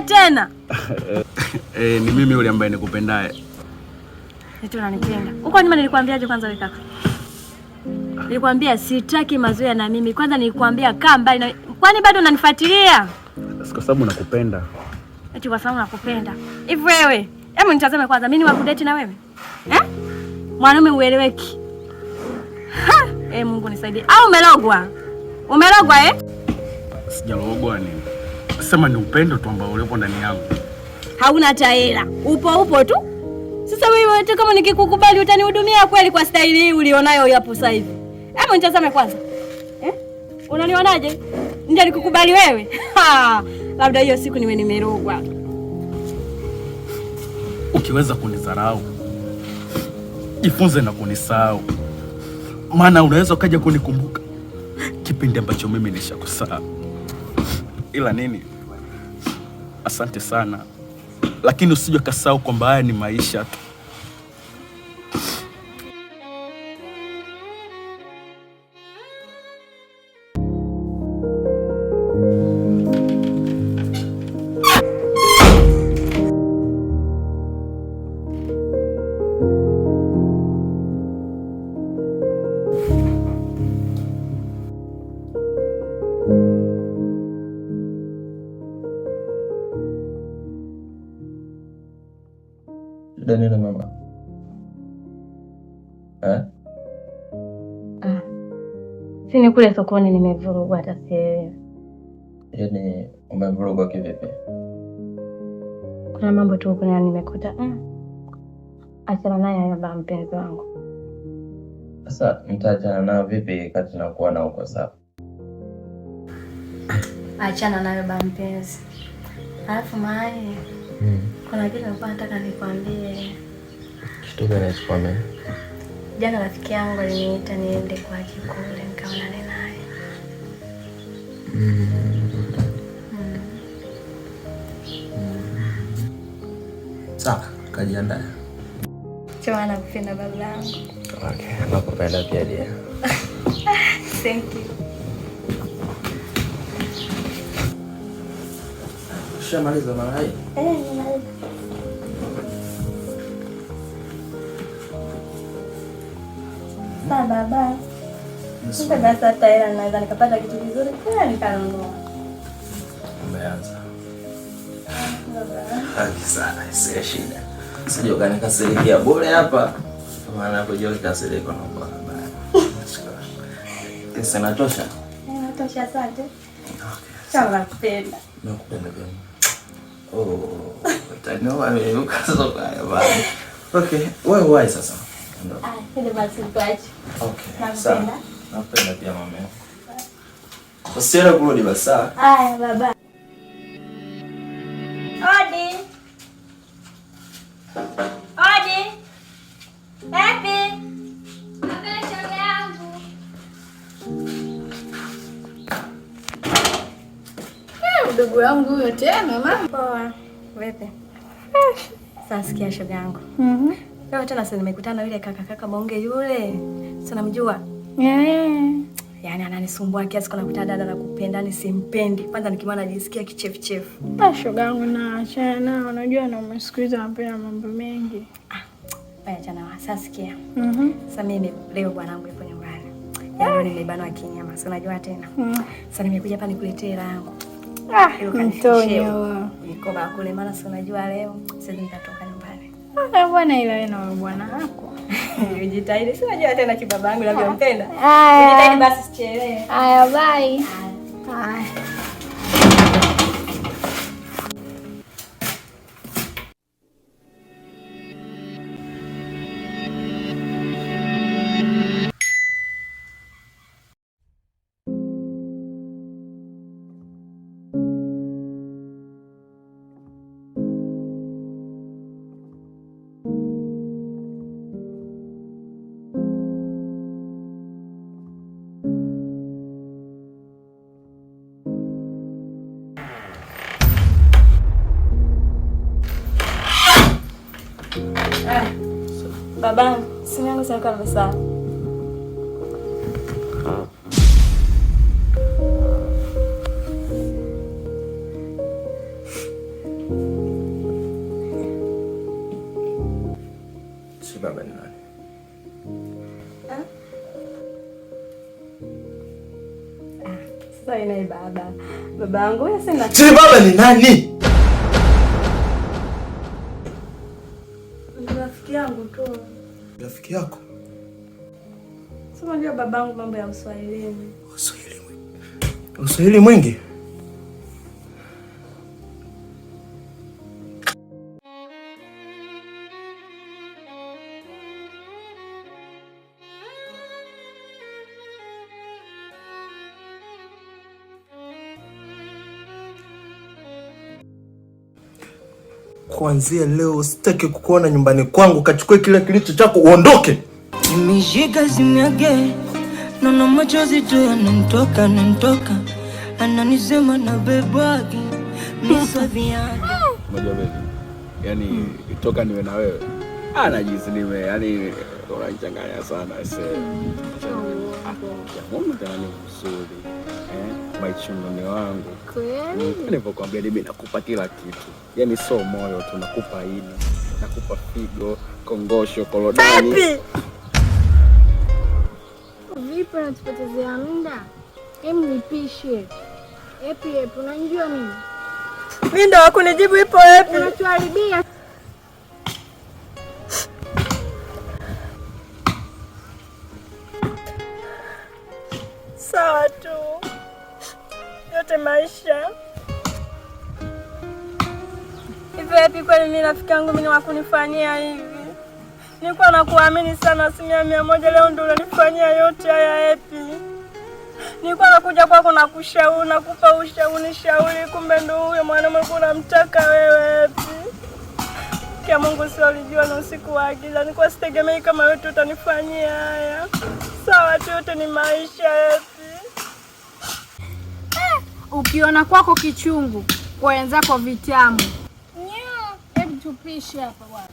tena? Ni mimi yule ambaye nikupendaye. Eti unanipenda. Huko nyuma nilikwambiaje kwanza wewe kaka? Nilikwambia sitaki mazoea na mimi. Kwanza nilikwambia kaa mbali na. Kwani bado unanifuatilia? Kwa sababu nakupenda. Eti kwa sababu nakupenda. Hivi wewe, hebu nitazame kwanza mimi ni wa kudate na wewe? Mwanaume ueleweki. Mungu nisaidie. Au umelogwa? Umelogwa Sijalogwa nini? Sema ni upendo tu ambao ulipo ndani yangu. Hauna hata hela. Upo tu. Sasa wewe hata kama nikikukubali utanihudumia kweli kwa staili hii ulionayo hapo sasa hivi? Hebu nitazame kwanza. Unanionaje? Ndio nikukubali wewe? Labda hiyo siku niwe nimerogwa. Ukiweza kunidharau, jifunze na kunisahau. Maana unaweza ukaja kunikumbuka kipindi ambacho mimi nishakusahau. Ila nini? Asante sana. Lakini usije kasahau kwamba haya ni maisha tu. Nini mama? Sini kule sokoni nimevurugwa hata sielewi. Yaani umevurugwa kivipi? Kuna mambo tu kuna nimekuta. Achana naye baba mpenzi wangu. Sasa mtaachana nao vipi kati na kuwa na uko sawa? Achana nayo baba mpenzi. Alafu mai. Kuna kitu nilikuwa nataka nikwambie. Kitu gani nikwambie? Jana rafiki yangu aliniita niende kwa kikule nikaonane naye. Sawa, kajiandaa. Chama nakupenda babangu. Okay, nakupenda pia dia. Thank you. Shamaliza mara hii? Nimaliza. Baba. Sasa basi hata hela naweza nikapata kitu kizuri kwa nikanunua. Umeanza. Sana, sio shida. Sije ukanikasirikia bure hapa. Maana hapo jeu kasiriko na bwana. Pesa inatosha? Inatosha asante. Okay. Sawa nakupenda. Nakupenda pia. Utaniua mimi ukasoka bwana. Okay, wewe sasa. Ndio basi tuache. Okay. Sawa. Napenda pia mama. Usiende kurudi basi. Haya baba. Odi. Happy. Baba shoga yangu. Ndugu yangu huyo tena mama. Poa. Vipi? Sasa sikia shoga yangu. Leo tena sasa nimekutana yule kaka Bonge yule. Sasa namjua. Yaani ananisumbua kiasi kuna kuta dada na kupenda ni simpendi. Kwanza nikimwona najisikia kichefuchefu. Shoga yangu na achana nao, unajua na umesikiza napenda mambo mengi. Achana nao. Sasa sikia. Sasa mimi leo bwanangu yupo nyumbani. Yaani nimebanwa kinyama. Sasa unajua tena. Sasa nimekuja hapa nikuletee hela yangu. Mtonyo. Niko bakule maana sasa unajua leo sasa nitatoka nyumbani. Bwana ila na wewe bwana wako. Ujitahidi. Si unajua tena kibabangu navyompenda. Ujitahidi basi sichelewe. Haya bye. Haya. Babangu, simu yangu sasa kama sawa. Sasa ina baba. Baba yangu wewe sina. Si baba ni nani? Rafiki yangu tu. Rafiki yako? Sema ndio babangu mambo ya Uswahili. Uswahili mwingi? Kuanzia leo sitaki kukuona nyumbani kwangu, kachukue kile kilicho chako uondoke. Nimeshika zimyage, naona machozi tu yananitoka, ananisema na bebaki misavi yake. Unajua baby, yani toka niwe na wewe anajisi nime, yani unachanganya sana sasa. Mbona tena ni mzuri maichunguni wangu kweli. Nilipokuambia mimi nakupa kila kitu, yani so moyo tu, nakupa ini, nakupa figo, kongosho, korodani. Vipi unatupotezea muda? Hem, nipishe. Epi, unajua nini? Mimi ndo wakunijibu ipo epi. Unatuharibia. Sawa tu. Yote maisha. Hivi epi, kwani mimi rafiki yangu mimi wakunifanyia hivi? Nilikuwa nakuamini sana 100%, leo ndio unanifanyia yote haya epi. Nilikuwa nakuja kwako na kushauri, nakupa ushauri, kumbe ndio huyo mwanamume unamtaka wewe epi. Kia Mungu sio alijua na usiku wa giza. Nilikuwa sitegemei kama wewe utanifanyia haya. Sawa tu, yote ni maisha epi. Ukiona kwako kichungu, kwa wenzako vitamu. Hebu tupishe hapa bwana.